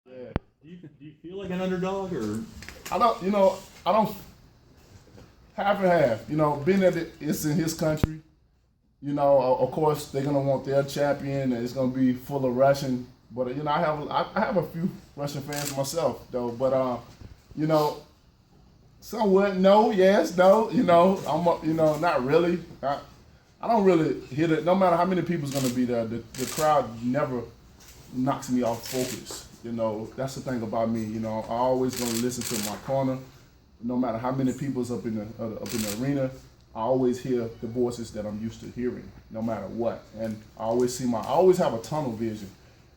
Yeah. Do you feel like an underdog or? I don't half and half. Being that it's in his country, of course they're gonna want their champion, and it's gonna be full of Russian. But I have a few Russian fans myself though. But you know, somewhat no, yes, no. Not really. I don't really hit it. No matter how many people's gonna be there, the crowd never knocks me off focus. That's the thing about me. I always gonna listen to my corner. No matter how many people's up in the arena, I always hear the voices that I'm used to hearing, no matter what. And I always have a tunnel vision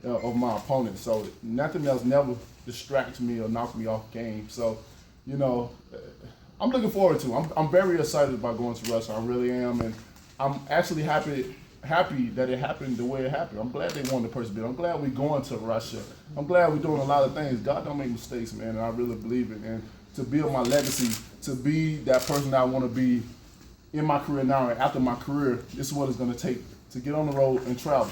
of my opponent. So nothing else never distracts me or knocks me off game. So, I'm looking forward to it. I'm very excited about going to Russia. I really am, and I'm actually happy that it happened the way it happened. I'm glad they won the first bid. I'm glad we're going to Russia. I'm glad we're doing a lot of things. God don't make mistakes, man, and I really believe it. And to build my legacy, to be that person that I want to be in my career now and after my career, this is what it's going to take to get on the road and travel.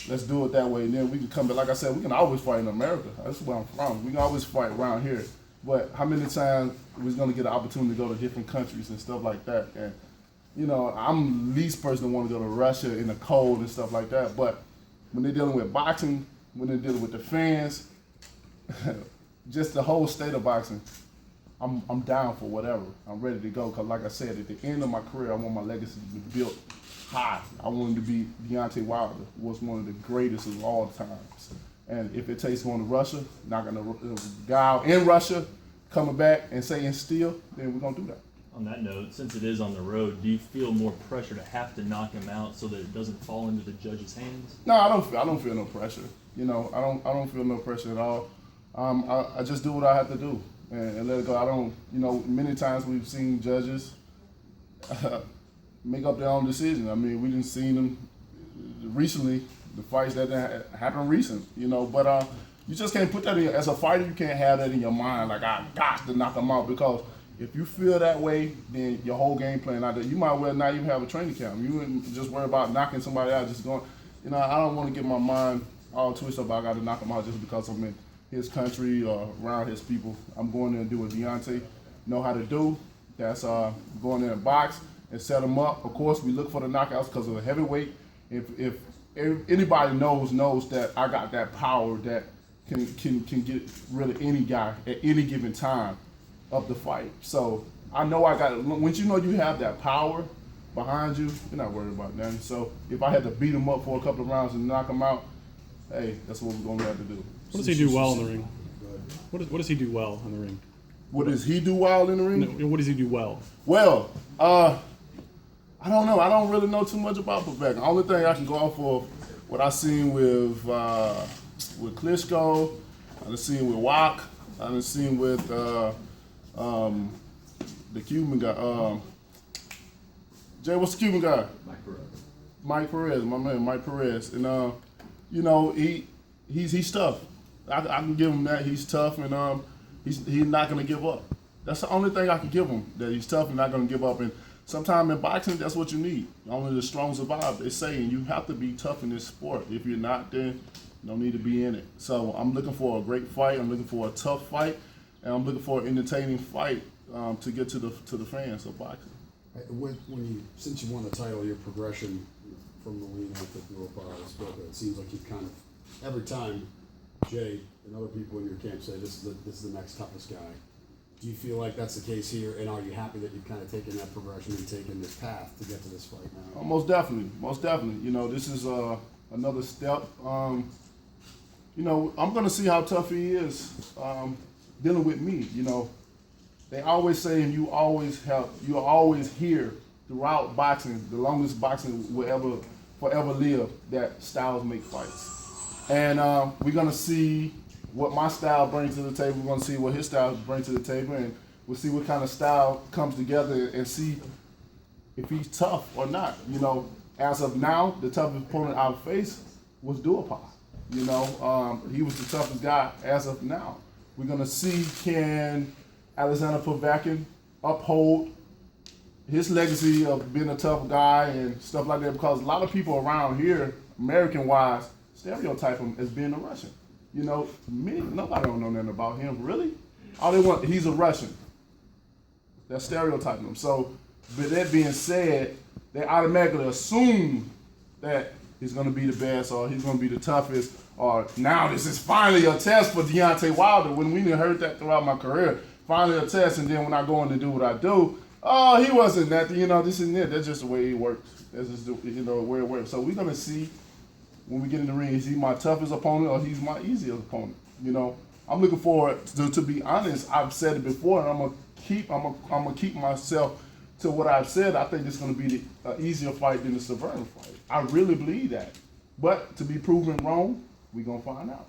Let's do it that way, and then we can come back. Like I said, we can always fight in America. That's where I'm from. We can always fight around here. But how many times we're going to get an opportunity to go to different countries and stuff like that? And I'm the least person to want to go to Russia in the cold and stuff like that. But when they're dealing with boxing, when they're dealing with the fans, just the whole state of boxing, I'm down for whatever. I'm ready to go because, like I said, at the end of my career, I want my legacy to be built high. I wanted to be Deontay Wilder, was one of the greatest of all times. And if it takes going to Russia, knocking a guy out in Russia, coming back and saying still, then we're going to do that. On that note, since it is on the road, do you feel more pressure to have to knock him out so that it doesn't fall into the judge's hands? No, I don't feel no pressure. I don't feel no pressure at all. I just do what I have to do and let it go. I don't. Many times we've seen judges make up their own decision. I mean, we didn't see them recently. The fights that happened recent. But you just can't put that in. As a fighter, you can't have that in your mind. Like I got to knock him out because. If you feel that way, then your whole game plan out there, you might well not even have a training camp. You wouldn't just worry about knocking somebody out, just going, I don't want to get my mind all twisted about I got to knock him out just because I'm in his country or around his people. I'm going there and do what Deontay know how to do. That's going there and box and set him up. Of course, we look for the knockouts because of the heavyweight. If anybody knows that I got that power that can get rid of any guy at any given time of the fight. So I know I got it. Once you know you have that power behind you, you're not worried about nothing. So if I had to beat him up for a couple of rounds and knock him out, hey, that's what we're going to have to do. What does he do well in the ring? What does he do well in the ring? What does he do well in the ring? No, what does he do well? Well, I don't know. I don't really know too much about Povetkin. The only thing I can go off of what I seen with Klitschko, I've seen with Wak, I've seen with the Cuban guy. Jay, what's the Cuban guy? Mike Perez, my man, Mike Perez. And he's tough. I can give him that. He's tough, and he's not gonna give up. That's the only thing I can give him. That he's tough and not gonna give up. And sometimes in boxing, that's what you need. Only the strong survive. They say, and you have to be tough in this sport. If you're not, then no need to be in it. So I'm looking for a great fight. I'm looking for a tough fight. And I'm looking for an entertaining fight to get to the fans of boxing. Since you won the title, your progression from the lean out to through it seems like you've kind of every time Jay and other people in your camp say this is the next toughest guy. Do you feel like that's the case here? And are you happy that you've kind of taken that progression and taken this path to get to this fight now? Most definitely. This is another step. I'm gonna see how tough he is. Dealing with me, they always say, and you're always here throughout boxing, the longest boxing will forever live, that styles make fights. And we're gonna see what my style brings to the table. We're gonna see what his style brings to the table, and we'll see what kind of style comes together and see if he's tough or not. As of now, the toughest opponent I've faced was Duopa. He was the toughest guy as of now. We're going to see, can Alexander Povetkin uphold his legacy of being a tough guy and stuff like that, because a lot of people around here, American-wise, stereotype him as being a Russian. You know, nobody don't know nothing about him, really. All they want, he's a Russian. They're stereotyping him. So, with that being said, they automatically assume that he's going to be the best or he's going to be the toughest or now this is finally a test for Deontay Wilder when we didn't heard that throughout my career. Finally a test, and then when I go in to do what I do, oh, he wasn't nothing, you know, this and that. That's just the way it works. That's just the, you know, where it works. So we're going to see when we get in the ring, is he my toughest opponent or he's my easiest opponent? You know, I'm looking forward to be honest. I've said it before, and I'm gonna keep myself to what I've said. I think it's gonna be the easier fight than the Severn fight. I really believe that. But to be proven wrong, we're gonna find out.